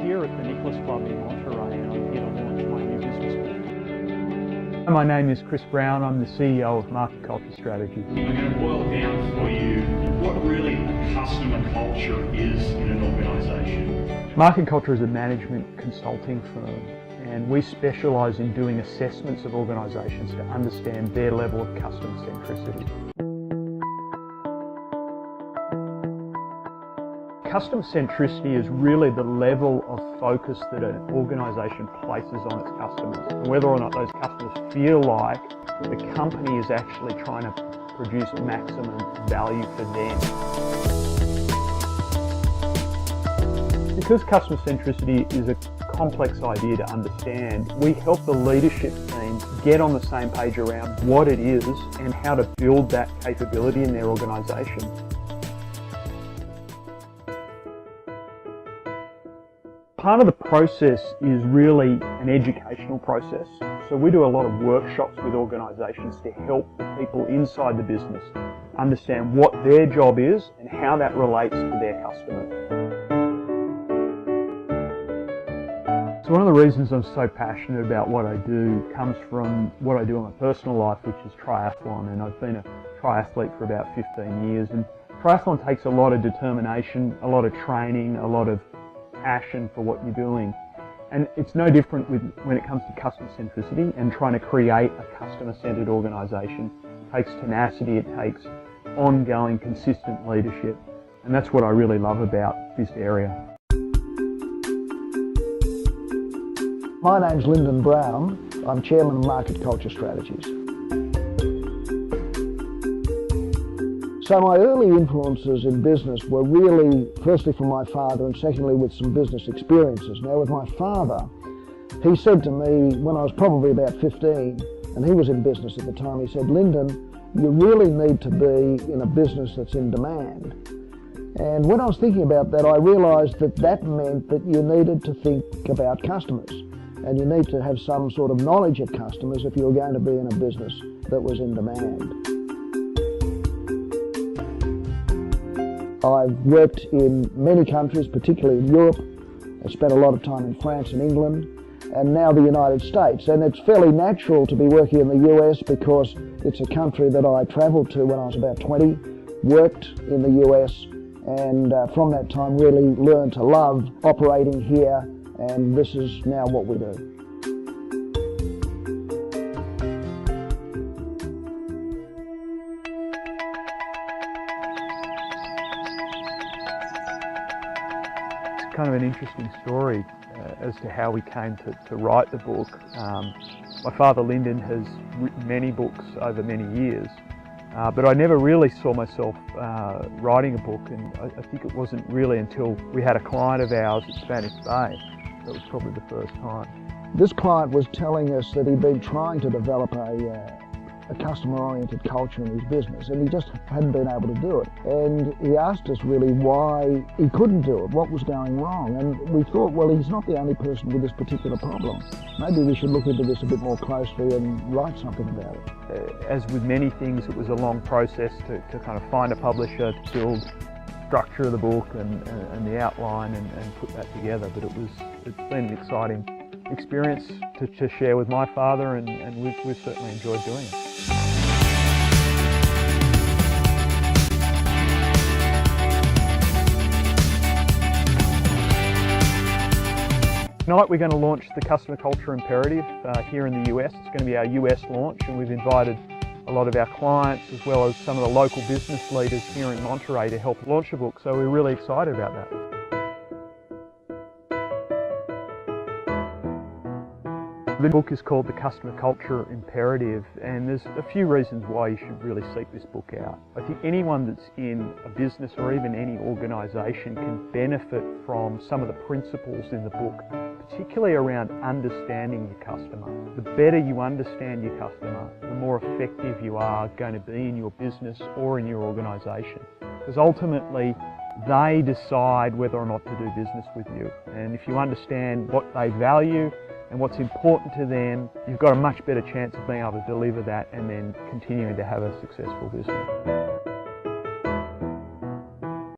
here at the Nicholas Club in Monterey, and I'm here to launch my new business book. My name is Chris Brown. I'm the CEO of Market Culture Strategies. I'm going to boil down for you what really customer culture is in an organisation. Market Culture is a management consulting firm, and we specialise in doing assessments of organisations to understand their level of customer centricity. Customer centricity is really the level of focus that an organisation places on its customers, and whether or not those customers feel like the company is actually trying to produce maximum value for them. Because customer centricity is a complex idea to understand, we help the leadership team get on the same page around what it is and how to build that capability in their organisation. Part of the process is really an educational process. So we do a lot of workshops with organisations to help people inside the business understand what their job is and how that relates to their customer. So one of the reasons I'm so passionate about what I do comes from what I do in my personal life, which is triathlon, and I've been a triathlete for about 15 years. And triathlon takes a lot of determination, a lot of training, a lot of passion for what you're doing, and it's no different when it comes to customer centricity and trying to create a customer-centered organisation. It takes tenacity, it takes ongoing, consistent leadership, and that's what I really love about this area. My name's Lyndon Brown. I'm Chairman of Market Culture Strategies. So my early influences in business were really, firstly from my father and secondly with some business experiences. Now with my father, he said to me when I was probably about 15, and he was in business at the time, he said, "Lyndon, you really need to be in a business that's in demand." And when I was thinking about that, I realised that that meant that you needed to think about customers, and you need to have some sort of knowledge of customers if you were going to be in a business that was in demand. I've worked in many countries, particularly in Europe. I spent a lot of time in France and England, and now the United States. And it's fairly natural to be working in the US because it's a country that I travelled to when I was about 20, worked in the US, and from that time really learned to love operating here, and this is now what we do. Kind of an interesting story as to how we came to write the book. My father Lyndon has written many books over many years, but I never really saw myself writing a book, and I think it wasn't really until we had a client of ours at Spanish Bay that was probably the first time. This client was telling us that he'd been trying to develop a customer-oriented culture in his business, and he just hadn't been able to do it. And he asked us really why he couldn't do it, what was going wrong. And we thought, well, he's not the only person with this particular problem. Maybe we should look into this a bit more closely and write something about it. As with many things, it was a long process to kind of find a publisher, to build structure of the book and the outline and put that together. But it's been an exciting experience to share with my father, and we've certainly enjoyed doing it. Tonight we're going to launch the Customer Culture Imperative here in the US. It's going to be our US launch, and we've invited a lot of our clients as well as some of the local business leaders here in Monterey to help launch the book, so we're really excited about that. The book is called The Customer Culture Imperative, and there's a few reasons why you should really seek this book out. I think anyone that's in a business or even any organisation can benefit from some of the principles in the book, particularly around understanding your customer. The better you understand your customer, the more effective you are going to be in your business or in your organisation. Because ultimately, they decide whether or not to do business with you. And if you understand what they value and what's important to them, you've got a much better chance of being able to deliver that and then continuing to have a successful business.